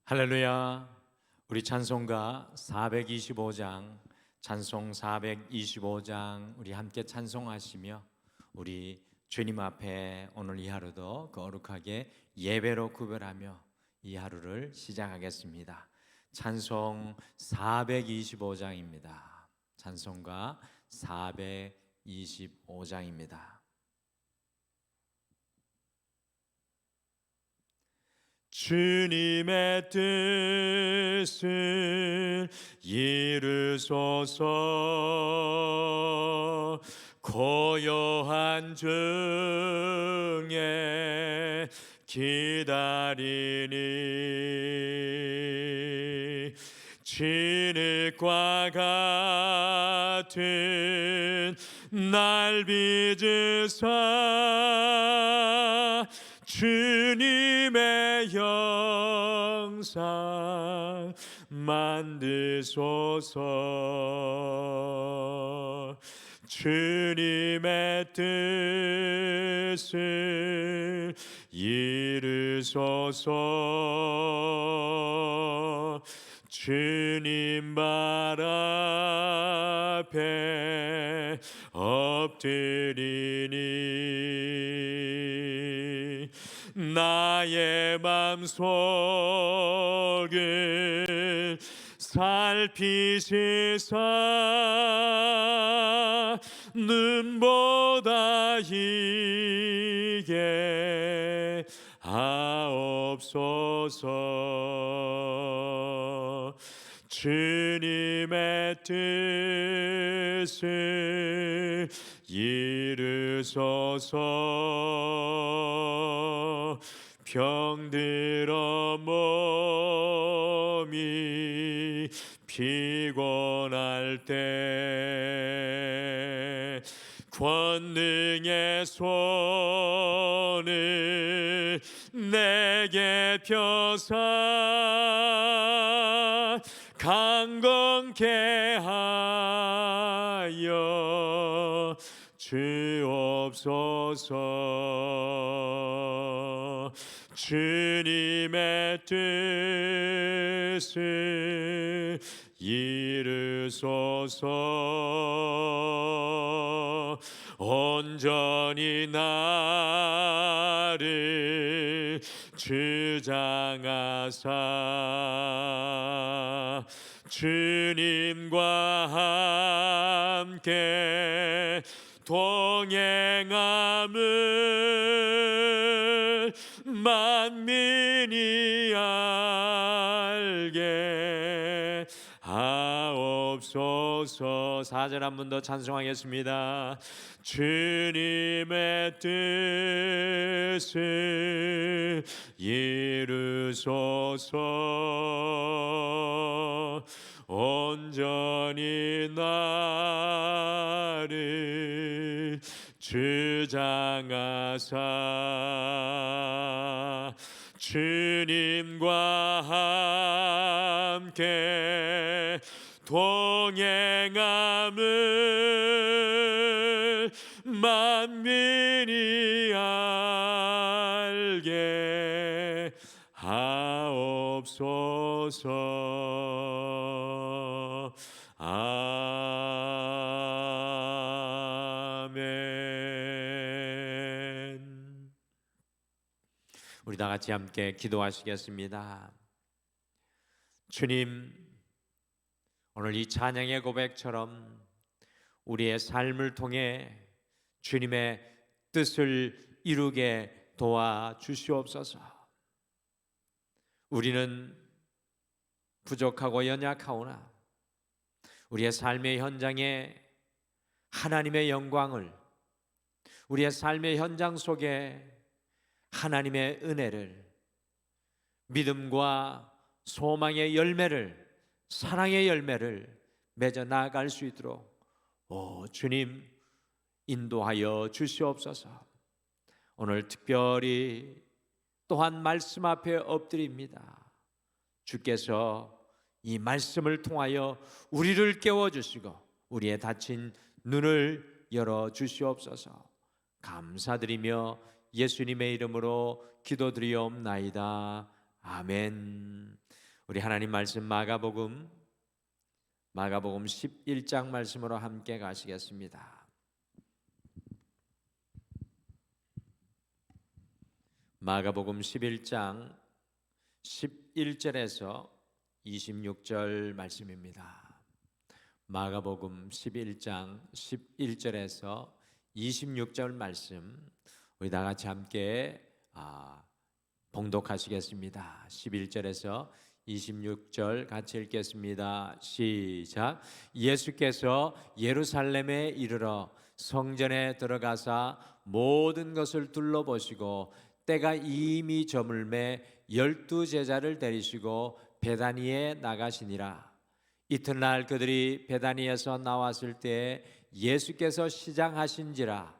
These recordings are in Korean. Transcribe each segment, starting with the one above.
할렐루야. 우리 찬송가 425장, 찬송 425장 우리 함께 찬송하시며 우리 주님 앞에 오늘 이 하루도 거룩하게 예배로 구별하며 이 하루를 시작하겠습니다. 찬송 425장입니다. 찬송가 425장입니다. 주님의 뜻을 이루소서. 고요한 중에 기다리니 진흙과 같은 날 빚으사 주님의 형상 만드소서. 주님의 뜻을 이루소서. 주님 발 앞에 엎드리니 나의 맘속을 살피시사 눈보다 희게 하옵소서. 주님의 뜻을 이루소서. 병들어 몸이 피곤할 때 권능의 손을 내게 펴사 강건케 하여 주옵소서. 주님의 뜻을 이루소서. 온전히 나를 주장하사 주님과 함께 동행함을 만민이 알게 하옵소서. 4절 한 번 더 찬송하겠습니다. 주님의 뜻을 이루소서. 온전히 나를 주장하사 주님과 함께 동행함을 만민이 알게 하옵소서. 아멘. 우리 다 같이 함께 기도하시겠습니다. 주님, 오늘 이 찬양의 고백처럼 우리의 삶을 통해 주님의 뜻을 이루게 도와주시옵소서. 우리는 부족하고 연약하오나 우리의 삶의 현장에 하나님의 영광을, 우리의 삶의 현장 속에 하나님의 은혜를, 믿음과 소망의 열매를, 사랑의 열매를 맺어 나아갈 수 있도록 주님 인도하여 주시옵소서. 오늘 특별히 또한 말씀 앞에 엎드립니다. 주께서 이 말씀을 통하여 우리를 깨워주시고 우리의 닫힌 눈을 열어주시옵소서. 감사드리며 예수님의 이름으로 기도드리옵나이다. 아멘. 우리 하나님 말씀 마가복음 11장 말씀으로 함께 가시겠습니다. 마가복음 11장 11절에서 26절 말씀입니다. 마가복음 11장 11절에서 26절 말씀 우리 다 같이 함께 봉독하시겠습니다. 11절에서 26절 같이 읽겠습니다. 시작. 예수께서 예루살렘에 이르러 성전에 들어가사 모든 것을 둘러보시고 때가 이미 저물매 12제자를 데리시고 베다니에 나가시니라. 이튿날 그들이 베다니에서 나왔을 때 예수께서 시장하신지라.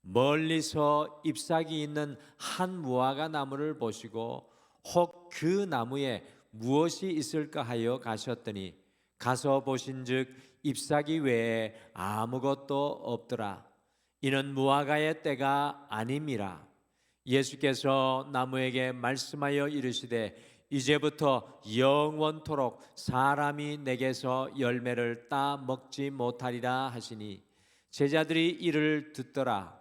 멀리서 잎사귀 있는 한 무화과 나무를 보시고 혹 그 나무에 무엇이 있을까 하여 가셨더니 가서 보신즉 잎사귀 외에 아무것도 없더라. 이는 무화과의 때가 아님이라. 예수께서 나무에게 말씀하여 이르시되 이제부터 영원토록 사람이 내게서 열매를 따 먹지 못하리라 하시니 제자들이 이를 듣더라.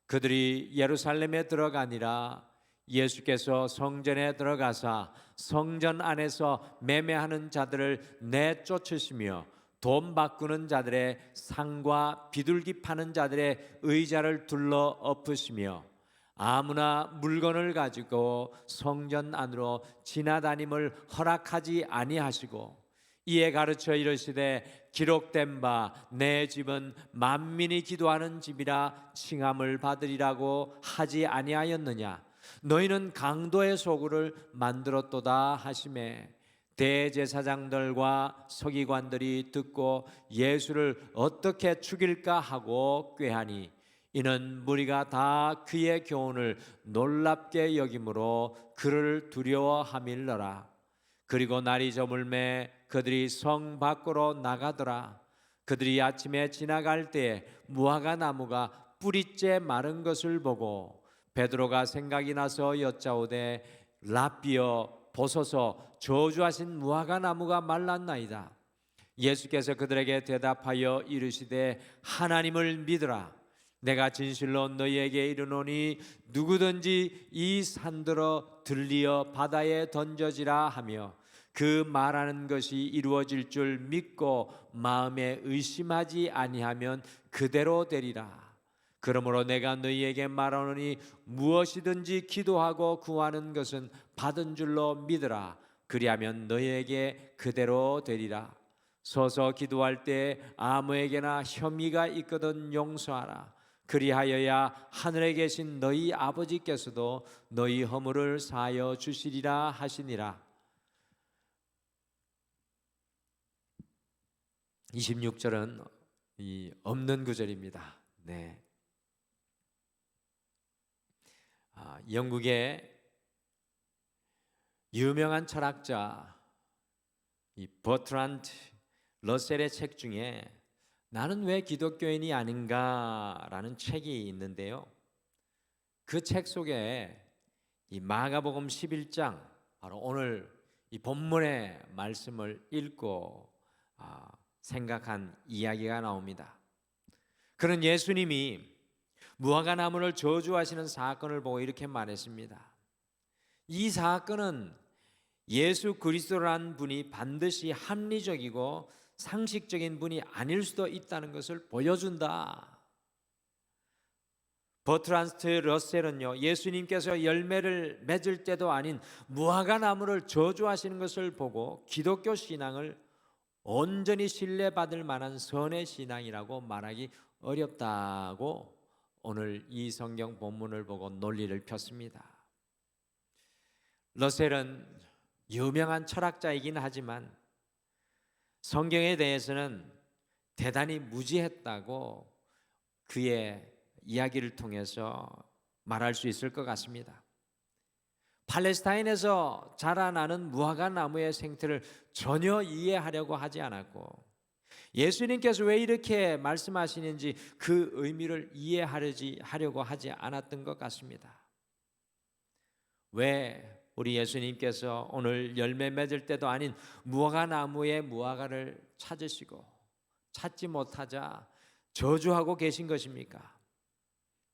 그들이 예루살렘에 들어가니라. 예수께서 성전에 들어가사 성전 안에서 매매하는 자들을 내쫓으시며 돈 바꾸는 자들의 상과 비둘기 파는 자들의 의자를 둘러 엎으시며 아무나 물건을 가지고 성전 안으로 지나다님을 허락하지 아니하시고 이에 가르쳐 이르시되 기록된 바 내 집은 만민이 기도하는 집이라 칭함을 받으리라고 하지 아니하였느냐. 너희는 강도의 소굴을 만들었도다 하시매 대제사장들과 서기관들이 듣고 예수를 어떻게 죽일까 하고 꾀하니 이는 무리가 다 그의 교훈을 놀랍게 여김으로 그를 두려워함일러라. 그리고 날이 저물매 그들이 성 밖으로 나가더라. 그들이 아침에 지나갈 때에 무화과 나무가 뿌리째 마른 것을 보고 베드로가 생각이 나서 여짜오되 랍비여 보소서 저주하신 무화과 나무가 말랐나이다. 예수께서 그들에게 대답하여 이르시되 하나님을 믿으라. 내가 진실로 너희에게 이르노니 누구든지 이 산들어 들리어 바다에 던져지라 하며 그 말하는 것이 이루어질 줄 믿고 마음에 의심하지 아니하면 그대로 되리라. 그러므로 내가 너희에게 말하노니 무엇이든지 기도하고 구하는 것은 받은 줄로 믿으라. 그리하면 너희에게 그대로 되리라. 서서 기도할 때 아무에게나 혐의가 있거든 용서하라. 그리하여야 하늘에 계신 너희 아버지께서도 너희 허물을 사하여 주시리라 하시니라. 26절은 이 없는 구절입니다. 네. 영국의 유명한 철학자 이 버트란드 러셀의 책 중에 나는 왜 기독교인이 아닌가라는 책이 있는데요. 그 책 속에 이 마가복음 11장 바로 오늘 이 본문의 말씀을 읽고 생각한 이야기가 나옵니다. 그는 예수님이 무화과 나무를 저주하시는 사건을 보고 이렇게 말했습니다. 이 사건은 예수 그리스도라는 분이 반드시 합리적이고 상식적인 분이 아닐 수도 있다는 것을 보여준다. 버트란드 러셀은요, 예수님께서 열매를 맺을 때도 아닌 무화과 나무를 저주하시는 것을 보고 기독교 신앙을 온전히 신뢰받을 만한 선의 신앙이라고 말하기 어렵다고 오늘 이 성경 본문을 보고 논리를 폈습니다. 러셀은 유명한 철학자이긴 하지만 성경에 대해서는 대단히 무지했다고 그의 이야기를 통해서 말할 수 있을 것 같습니다. 팔레스타인에서 자라나는 무화과 나무의 생태를 전혀 이해하려고 하지 않았고 예수님께서 왜 이렇게 말씀하시는지 그 의미를 이해하려고 하지 않았던 것 같습니다. 왜 우리 예수님께서 오늘 열매 맺을 때도 아닌 무화과 나무의 무화과를 찾으시고 찾지 못하자 저주하고 계신 것입니까?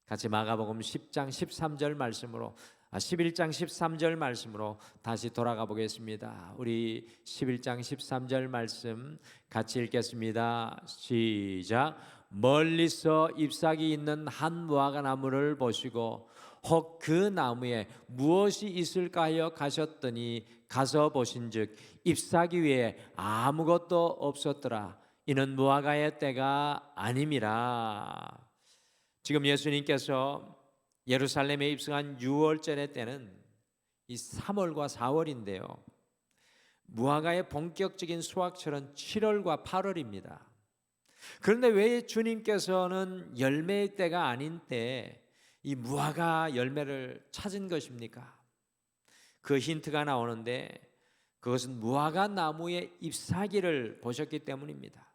같이 마가복음 10장 13절 말씀으로 11장 13절 말씀으로 다시 돌아가 보겠습니다. 우리 11장 13절 말씀 같이 읽겠습니다. 시작. 멀리서 잎사귀 있는 한 무화과 나무를 보시고 혹 그 나무에 무엇이 있을까 하여 가셨더니 가서 보신즉 잎사귀 위에 아무것도 없었더라. 이는 무화과의 때가 아님이라. 지금 예수님께서 예루살렘에 입성한 6월절의 때는 이 3월과 4월인데요. 무화과의 본격적인 수확철은 7월과 8월입니다. 그런데 왜 주님께서는 열매의 때가 아닌 때에 이 무화과 열매를 찾은 것입니까? 그 힌트가 나오는데 그것은 무화과 나무의 잎사귀를 보셨기 때문입니다.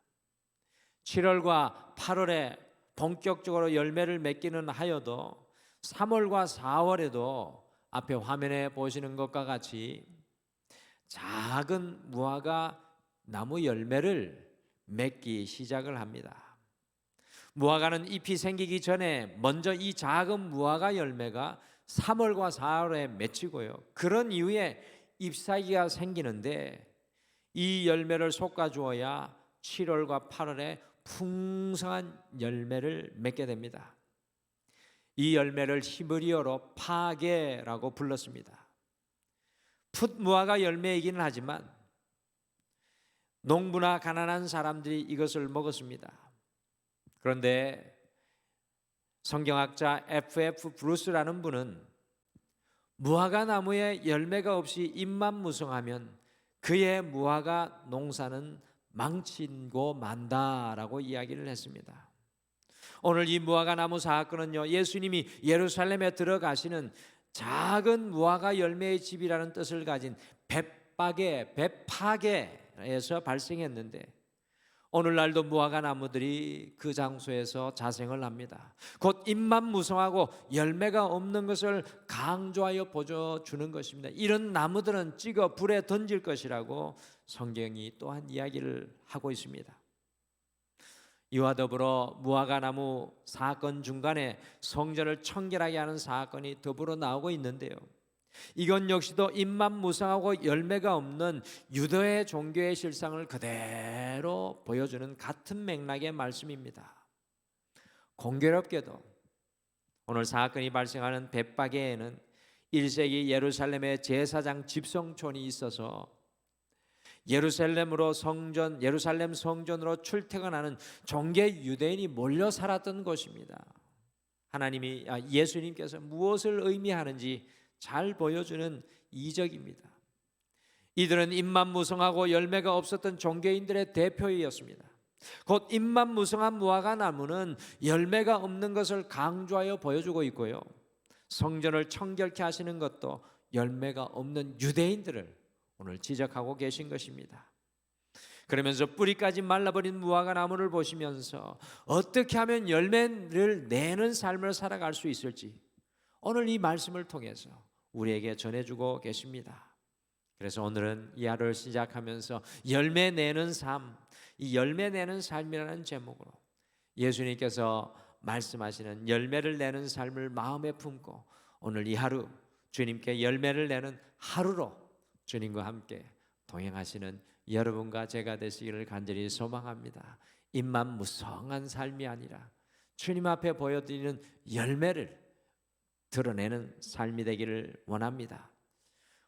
7월과 8월에 본격적으로 열매를 맺기는 하여도 3월과 4월에도 앞에 화면에 보시는 것과 같이 작은 무화과 나무 열매를 맺기 시작을 합니다. 무화과는 잎이 생기기 전에 먼저 이 작은 무화과 열매가 3월과 4월에 맺히고요. 그런 이후에 잎사귀가 생기는데 이 열매를 솎아주어야 7월과 8월에 풍성한 열매를 맺게 됩니다. 이 열매를 히브리어로 파게라고 불렀습니다. 풋무화과 열매이기는 하지만 농부나 가난한 사람들이 이것을 먹었습니다. 그런데 성경학자 F.F. 브루스라는 분은 무화과 나무에 열매가 없이 잎만 무성하면 그의 무화과 농사는 망치고 만다라고 이야기를 했습니다. 오늘 이 무화과 나무 사건은요, 예수님이 예루살렘에 들어가시는 작은 무화과 열매의 집이라는 뜻을 가진 벳파게에서 발생했는데 오늘날도 무화과 나무들이 그 장소에서 자생을 합니다. 곧 잎만 무성하고 열매가 없는 것을 강조하여 보여주는 것입니다. 이런 나무들은 찍어 불에 던질 것이라고 성경이 또한 이야기를 하고 있습니다. 이와 더불어 무화과 나무 사건 중간에 성전을 청결하게 하는 사건이 더불어 나오고 있는데요. 이건 역시도 잎만 무성하고 열매가 없는 유대의 종교의 실상을 그대로 보여주는 같은 맥락의 말씀입니다. 공교롭게도 오늘 사건이 발생하는 벳바게에는 1세기 예루살렘의 제사장 집성촌이 있어서 예루살렘 성전으로 출퇴근하는 종교 유대인이 몰려 살았던 곳입니다. 예수님께서 무엇을 의미하는지 잘 보여주는 이적입니다. 이들은 잎만 무성하고 열매가 없었던 종교인들의 대표이었습니다. 곧 잎만 무성한 무화과 나무는 열매가 없는 것을 강조하여 보여주고 있고요. 성전을 청결케 하시는 것도 열매가 없는 유대인들을 오늘 지적하고 계신 것입니다. 그러면서 뿌리까지 말라버린 무화과 나무를 보시면서 어떻게 하면 열매를 내는 삶을 살아갈 수 있을지 오늘 이 말씀을 통해서 우리에게 전해주고 계십니다. 그래서 오늘은 이 하루를 시작하면서 열매 내는 삶, 이 열매 내는 삶이라는 제목으로 예수님께서 말씀하시는 열매를 내는 삶을 마음에 품고 오늘 이 하루 주님께 열매를 내는 하루로 주님과 함께 동행하시는 여러분과 제가 되시기를 간절히 소망합니다. 잎만 무성한 삶이 아니라 주님 앞에 보여드리는 열매를 드러내는 삶이 되기를 원합니다.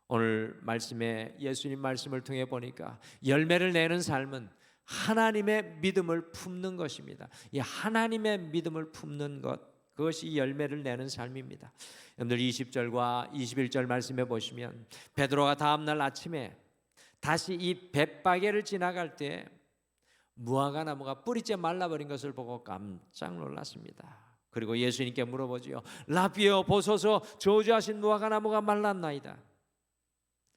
오늘 말씀에 예수님 말씀을 통해 보니까 열매를 내는 삶은 하나님의 믿음을 품는 것입니다. 이 하나님의 믿음을 품는 것, 그것이 열매를 내는 삶입니다. 여러분들 20절과 21절 말씀해 보시면 베드로가 다음날 아침에 다시 이 벳바게를 지나갈 때 무화과 나무가 뿌리째 말라버린 것을 보고 깜짝 놀랐습니다. 그리고 예수님께 물어보지요. 라비여 보소서 저주하신 무화과 나무가 말랐나이다.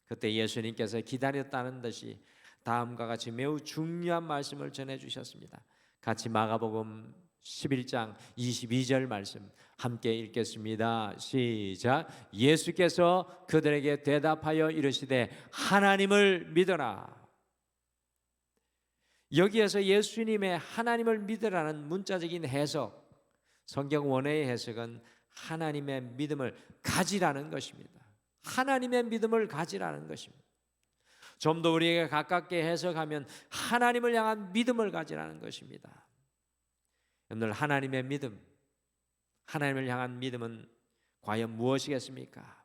그때 예수님께서 기다렸다는 듯이 다음과 같이 매우 중요한 말씀을 전해 주셨습니다. 같이 마가복음 11장 22절 말씀 함께 읽겠습니다. 시작. 예수께서 그들에게 대답하여 이르시되 하나님을 믿어라. 여기에서 예수님의 하나님을 믿으라는 문자적인 해석, 성경 원어의 해석은 하나님의 믿음을 가지라는 것입니다. 하나님의 믿음을 가지라는 것입니다. 좀 더 우리에게 가깝게 해석하면 하나님을 향한 믿음을 가지라는 것입니다. 여러분들, 하나님의 믿음, 하나님을 향한 믿음은 과연 무엇이겠습니까?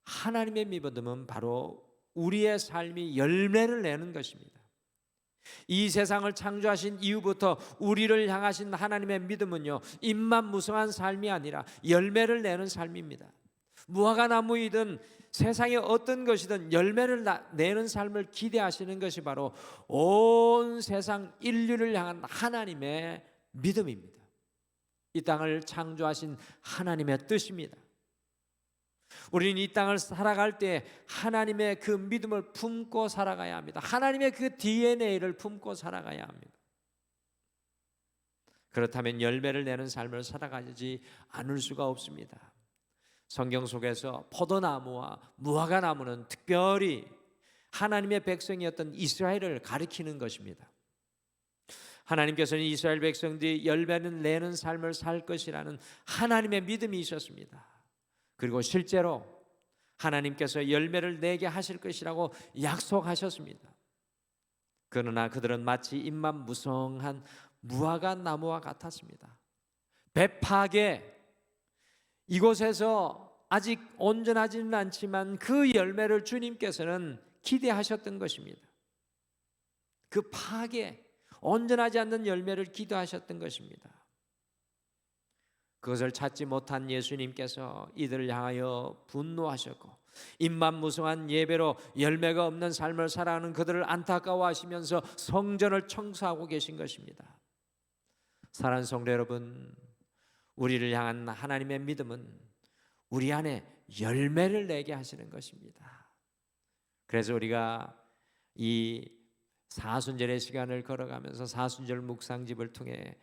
하나님의 믿음은 바로 우리의 삶이 열매를 내는 것입니다. 이 세상을 창조하신 이후부터 우리를 향하신 하나님의 믿음은요, 입만 무성한 삶이 아니라 열매를 내는 삶입니다. 무화과 나무이든 세상의 어떤 것이든 열매를 내는 삶을 기대하시는 것이 바로 온 세상 인류를 향한 하나님의 믿음입니다. 이 땅을 창조하신 하나님의 뜻입니다. 우리는 이 땅을 살아갈 때 하나님의 그 믿음을 품고 살아가야 합니다. 하나님의 그 DNA를 품고 살아가야 합니다. 그렇다면 열매를 내는 삶을 살아가지 않을 수가 없습니다. 성경 속에서 포도나무와 무화과 나무는 특별히 하나님의 백성이었던 이스라엘을 가리키는 것입니다. 하나님께서는 이스라엘 백성들이 열매는 내는 삶을 살 것이라는 하나님의 믿음이 있었습니다. 그리고 실제로 하나님께서 열매를 내게 하실 것이라고 약속하셨습니다. 그러나 그들은 마치 잎만 무성한 무화과 나무와 같았습니다. 배파게 이곳에서 아직 온전하지는 않지만 그 열매를 주님께서는 기대하셨던 것입니다. 그 파게, 온전하지 않는 열매를 기도하셨던 것입니다. 그것을 찾지 못한 예수님께서 이들을 향하여 분노하셨고, 잎만 무성한 예배로 열매가 없는 삶을 살아가는 그들을 안타까워하시면서 성전을 청소하고 계신 것입니다. 사랑하는 성도 여러분, 우리를 향한 하나님의 믿음은 우리 안에 열매를 내게 하시는 것입니다. 그래서 우리가 이 사순절의 시간을 걸어가면서 사순절 묵상집을 통해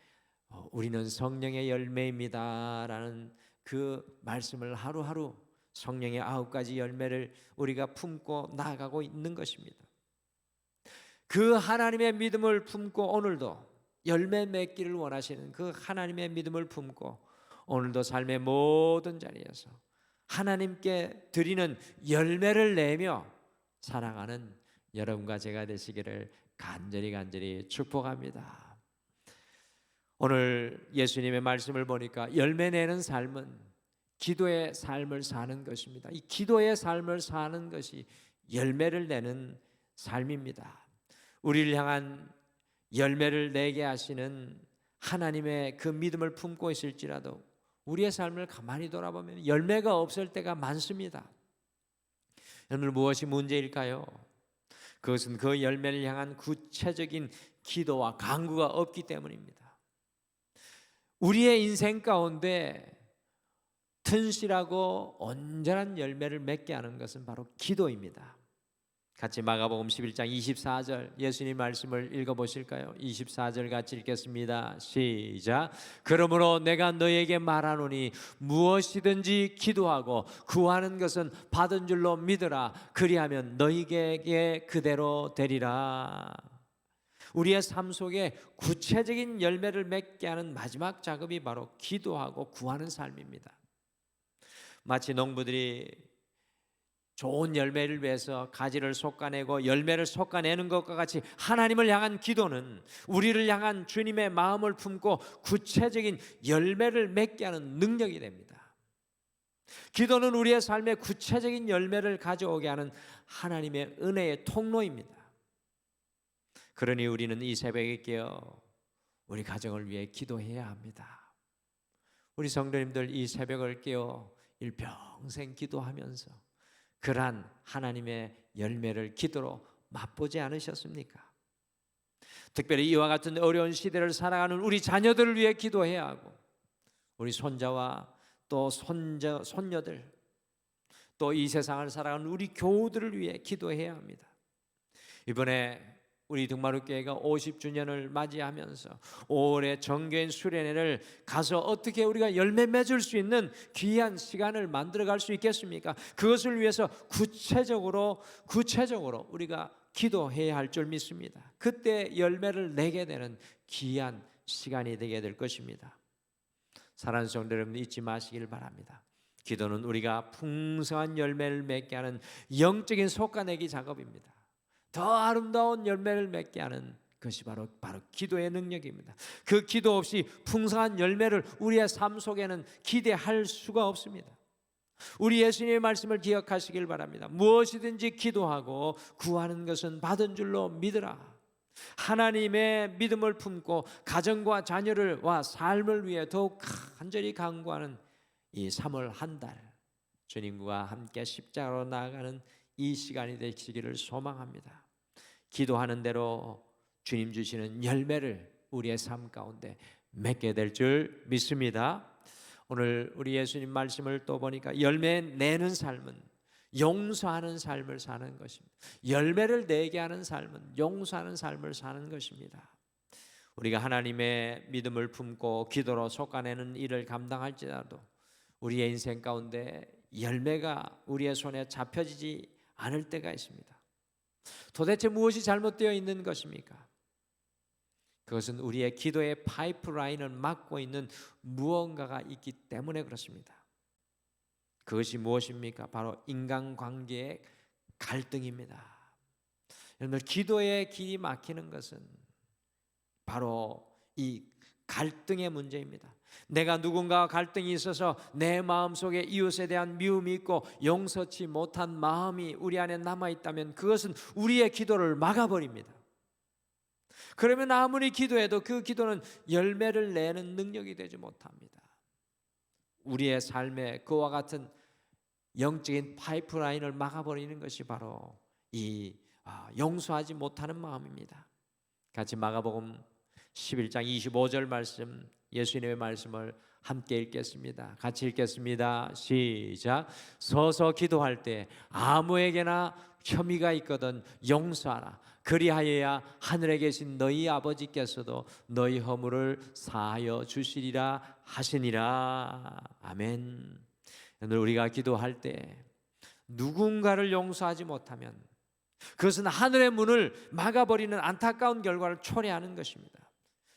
우리는 성령의 열매입니다라는 그 말씀을 하루하루 성령의 9가지 열매를 우리가 품고 나아가고 있는 것입니다. 그 하나님의 믿음을 품고 오늘도 열매 맺기를 원하시는 그 하나님의 믿음을 품고 오늘도 삶의 모든 자리에서 하나님께 드리는 열매를 내며 살아가는 여러분과 제가 되시기를 간절히 축복합니다. 오늘 예수님의 말씀을 보니까 열매 내는 삶은 기도의 삶을 사는 것입니다. 이 기도의 삶을 사는 것이 열매를 내는 삶입니다. 우리를 향한 열매를 내게 하시는 하나님의 그 믿음을 품고 있을지라도 우리의 삶을 가만히 돌아보면 열매가 없을 때가 많습니다. 여러분, 무엇이 문제일까요? 그것은 그 열매를 향한 구체적인 기도와 간구가 없기 때문입니다. 우리의 인생 가운데 튼실하고 온전한 열매를 맺게 하는 것은 바로 기도입니다. 같이 마가복음 11장 24절 예수님 말씀을 읽어보실까요? 24절 같이 읽겠습니다. 시작. 그러므로 내가 너에게 말하노니 무엇이든지 기도하고 구하는 것은 받은 줄로 믿으라. 그리하면 너희에게 그대로 되리라. 우리의 삶 속에 구체적인 열매를 맺게 하는 마지막 작업이 바로 기도하고 구하는 삶입니다. 마치 농부들이 좋은 열매를 위해서 가지를 솎아내고 열매를 솎아내는 것과 같이 하나님을 향한 기도는 우리를 향한 주님의 마음을 품고 구체적인 열매를 맺게 하는 능력이 됩니다. 기도는 우리의 삶에 구체적인 열매를 가져오게 하는 하나님의 은혜의 통로입니다. 그러니 우리는 이 새벽에 깨어 우리 가정을 위해 기도해야 합니다. 우리 성도님들 이 새벽을 깨어 일평생 기도하면서 그러한 하나님의 열매를 기도로 맛보지 않으셨습니까? 특별히 이와 같은 어려운 시대를 살아가는 우리 자녀들을 위해 기도해야 하고 우리 손자와 또 손녀들 또 이 세상을 살아가는 우리 교우들을 위해 기도해야 합니다. 이번에 우리 등마루교회가 50주년을 맞이하면서 올해 정교인 수련회를 가서 어떻게 우리가 열매 맺을 수 있는 귀한 시간을 만들어갈 수 있겠습니까? 그것을 위해서 구체적으로 우리가 기도해야 할 줄 믿습니다. 그때 열매를 내게 되는 귀한 시간이 되게 될 것입니다. 사랑하는 성도 여러분, 잊지 마시길 바랍니다. 기도는 우리가 풍성한 열매를 맺게 하는 영적인 솎아내기 작업입니다. 더 아름다운 열매를 맺게 하는 것이 바로 기도의 능력입니다. 그 기도 없이 풍성한 열매를 우리의 삶 속에는 기대할 수가 없습니다. 우리 예수님의 말씀을 기억하시길 바랍니다. 무엇이든지 기도하고 구하는 것은 받은 줄로 믿으라. 하나님의 믿음을 품고 가정과 자녀와 삶을 위해 더욱 간절히 간구하는 이 3월 한 달, 주님과 함께 십자가로 나아가는 이 시간이 되시기를 소망합니다. 기도하는 대로 주님 주시는 열매를 우리의 삶 가운데 맺게 될 줄 믿습니다. 오늘 우리 예수님 말씀을 또 보니까 열매 내는 삶은 용서하는 삶을 사는 것입니다. 열매를 내게 하는 삶은 용서하는 삶을 사는 것입니다. 우리가 하나님의 믿음을 품고 기도로 솎아내는 일을 감당할지라도 우리의 인생 가운데 열매가 우리의 손에 잡혀지지 않을 때가 있습니다. 도대체 무엇이 잘못되어 있는 것입니까? 그것은 우리의 기도의 파이프라인을 막고 있는 무언가가 있기 때문에 그렇습니다. 그것이 무엇입니까? 바로 인간관계의 갈등입니다. 여러분들, 기도의 길이 막히는 것은 바로 이 갈등의 문제입니다. 내가 누군가와 갈등이 있어서 내 마음속에 이웃에 대한 미움이 있고 용서치 못한 마음이 우리 안에 남아있다면 그것은 우리의 기도를 막아버립니다. 그러면 아무리 기도해도 그 기도는 열매를 내는 능력이 되지 못합니다. 우리의 삶에 그와 같은 영적인 파이프라인을 막아버리는 것이 바로 이 용서하지 못하는 마음입니다. 같이 마가복음 11장 25절 말씀, 예수님의 말씀을 함께 읽겠습니다. 같이 읽겠습니다. 시작. 서서 기도할 때 아무에게나 혐의가 있거든 용서하라. 그리하여야 하늘에 계신 너희 아버지께서도 너희 허물을 사하여 주시리라 하시니라. 아멘. 오늘 우리가 기도할 때 누군가를 용서하지 못하면 그것은 하늘의 문을 막아버리는 안타까운 결과를 초래하는 것입니다.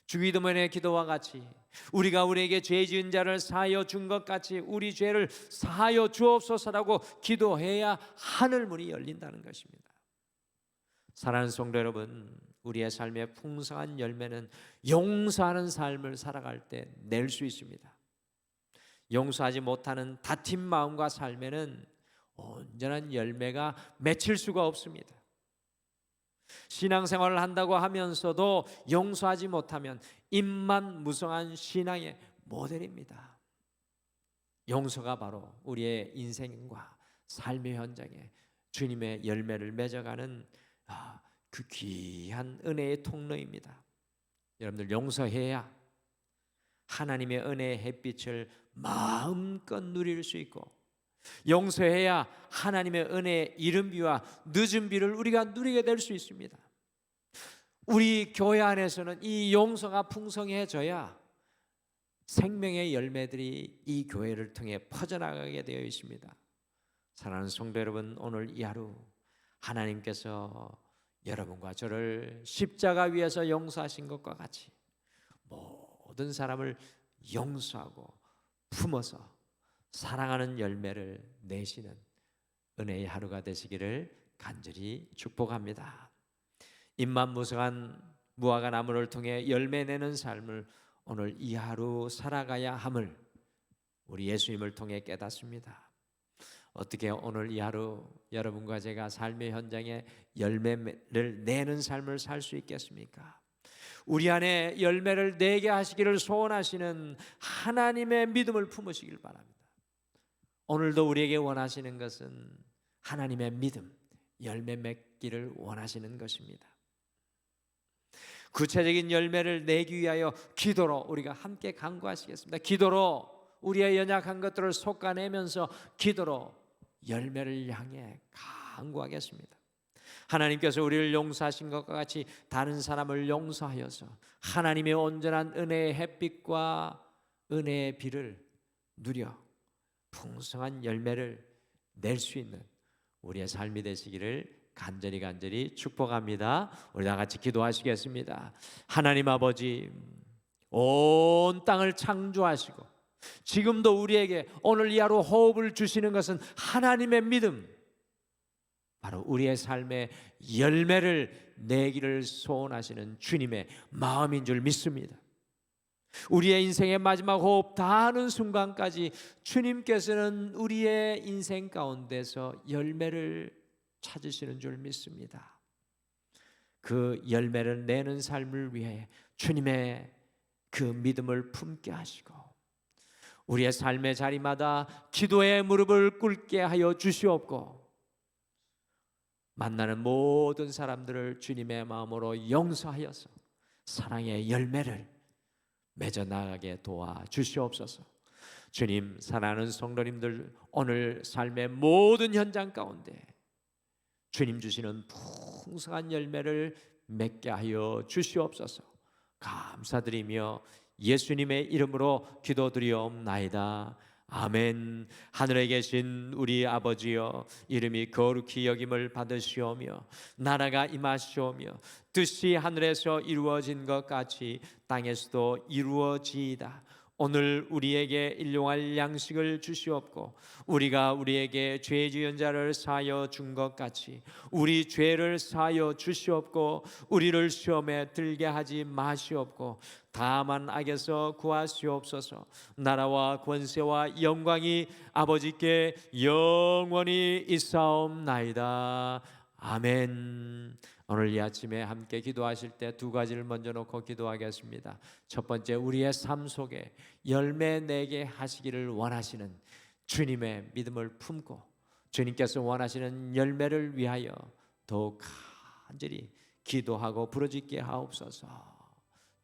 주기도문의 기도와 같이 우리가 우리에게 죄 지은 자를 사하여 준 것 같이 우리 죄를 사하여 주옵소서라고 기도해야 하늘 문이 열린다는 것입니다. 사랑하는 성도 여러분, 우리의 삶의 풍성한 열매는 용서하는 삶을 살아갈 때 낼 수 있습니다. 용서하지 못하는 다팀 마음과 삶에는 온전한 열매가 맺힐 수가 없습니다. 신앙생활을 한다고 하면서도 용서하지 못하면 입만 무성한 신앙의 모델입니다. 용서가 바로 우리의 인생과 삶의 현장에 주님의 열매를 맺어가는 그 귀한 은혜의 통로입니다. 여러분들, 용서해야 하나님의 은혜의 햇빛을 마음껏 누릴 수 있고, 용서해야 하나님의 은혜의 이른 비와 늦은 비를 우리가 누리게 될 수 있습니다. 우리 교회 안에서는 이 용서가 풍성해져야 생명의 열매들이 이 교회를 통해 퍼져나가게 되어 있습니다. 사랑하는 성도 여러분, 오늘 이 하루 하나님께서 여러분과 저를 십자가 위에서 용서하신 것과 같이 모든 사람을 용서하고 품어서 사랑하는 열매를 내시는 은혜의 하루가 되시기를 간절히 축복합니다. 입만 무성한 무화과 나무를 통해 열매 내는 삶을 오늘 이 하루 살아가야 함을 우리 예수님을 통해 깨닫습니다. 어떻게 오늘 이 하루 여러분과 제가 삶의 현장에 열매를 내는 삶을 살 수 있겠습니까? 우리 안에 열매를 내게 하시기를 소원하시는 하나님의 믿음을 품으시길 바랍니다. 오늘도 우리에게 원하시는 것은 하나님의 믿음, 열매 맺기를 원하시는 것입니다. 구체적인 열매를 내기 위하여 기도로 우리가 함께 간구하시겠습니다. 기도로 우리의 연약한 것들을 솎아내면서 기도로 열매를 향해 간구하겠습니다. 하나님께서 우리를 용서하신 것과 같이 다른 사람을 용서하여서 하나님의 온전한 은혜의 햇빛과 은혜의 비를 누려 풍성한 열매를 낼 수 있는 우리의 삶이 되시기를 간절히 축복합니다. 우리 다 같이 기도하시겠습니다. 하나님 아버지, 온 땅을 창조하시고 지금도 우리에게 오늘 이 하루 호흡을 주시는 것은 하나님의 믿음, 바로 우리의 삶의 열매를 내기를 소원하시는 주님의 마음인 줄 믿습니다. 우리의 인생의 마지막 호흡 다하는 순간까지 주님께서는 우리의 인생 가운데서 열매를 찾으시는 줄 믿습니다. 그 열매를 내는 삶을 위해 주님의 그 믿음을 품게 하시고 우리의 삶의 자리마다 기도의 무릎을 꿇게 하여 주시옵고 만나는 모든 사람들을 주님의 마음으로 용서하여서 사랑의 열매를 맺어 나가게 도와 주시옵소서. 주님, 사랑하는 성도님들 오늘 삶의 모든 현장 가운데 주님 주시는 풍성한 열매를 맺게 하여 주시옵소서. 감사드리며 예수님의 이름으로 기도드리옵나이다. 아멘. 하늘에 계신 우리 아버지여, 이름이 거룩히 여김을 받으시오며 나라가 임하시오며 뜻이 하늘에서 이루어진 것 같이 땅에서도 이루어지이다. 오늘 우리에게 일용할 양식을 주시옵고 우리가 우리에게 죄 지은 자를 사하여 준 것 같이 우리 죄를 사하여 주시옵고 우리를 시험에 들게 하지 마시옵고 다만 악에서 구하시옵소서. 나라와 권세와 영광이 아버지께 영원히 있사옵나이다. 아멘. 오늘 이 아침에 함께 기도하실 때 두 가지를 먼저 놓고 기도하겠습니다. 첫 번째, 우리의 삶 속에 열매 내게 하시기를 원하시는 주님의 믿음을 품고 주님께서 원하시는 열매를 위하여 더욱 간절히 기도하고 부르짖게 하옵소서.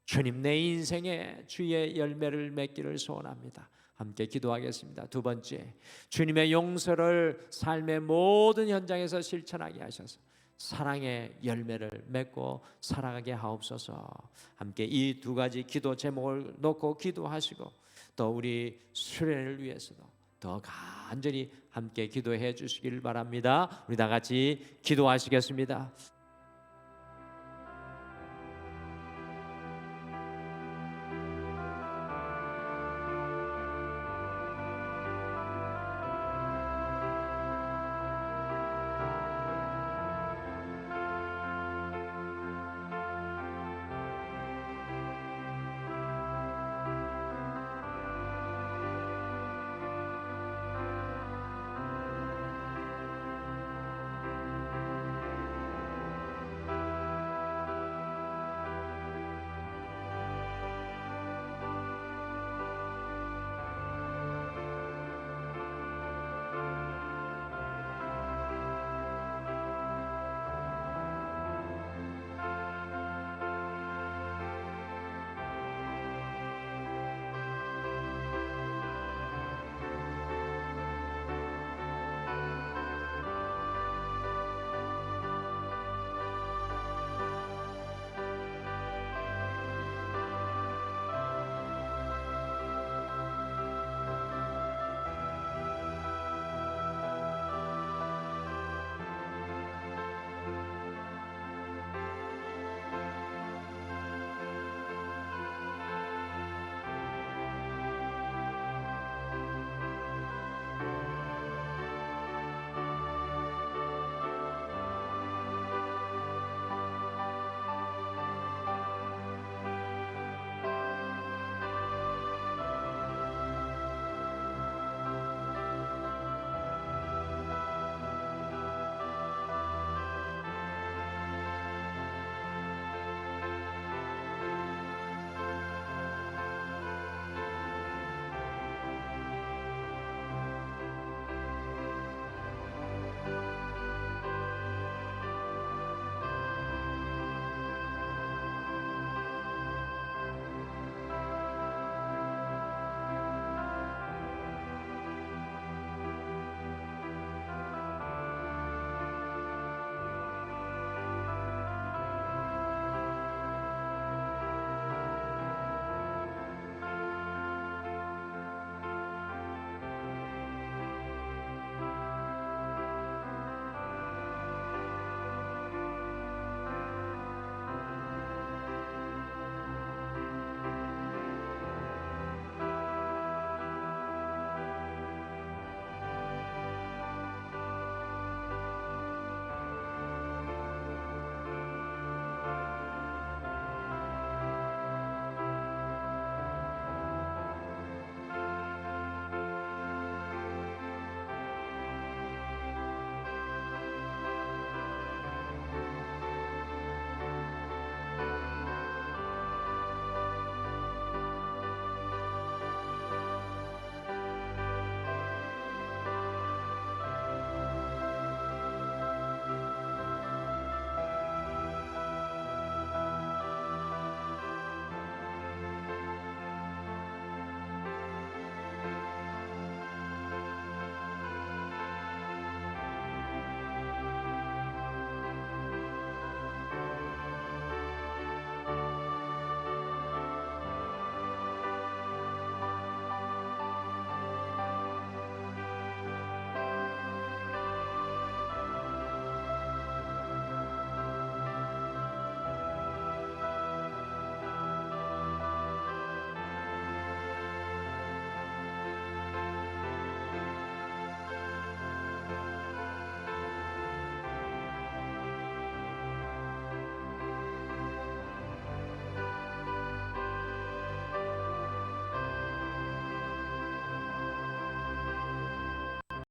주님, 내 인생에 주의 열매를 맺기를 소원합니다. 함께 기도하겠습니다. 두 번째, 주님의 용서를 삶의 모든 현장에서 실천하게 하셔서 사랑의 열매를 맺고 살아가게 하옵소서. 함께 이 두 가지 기도 제목을 놓고 기도하시고 또 우리 수련을 위해서도 더 간절히 함께 기도해 주시길 바랍니다. 우리 다 같이 기도하시겠습니다.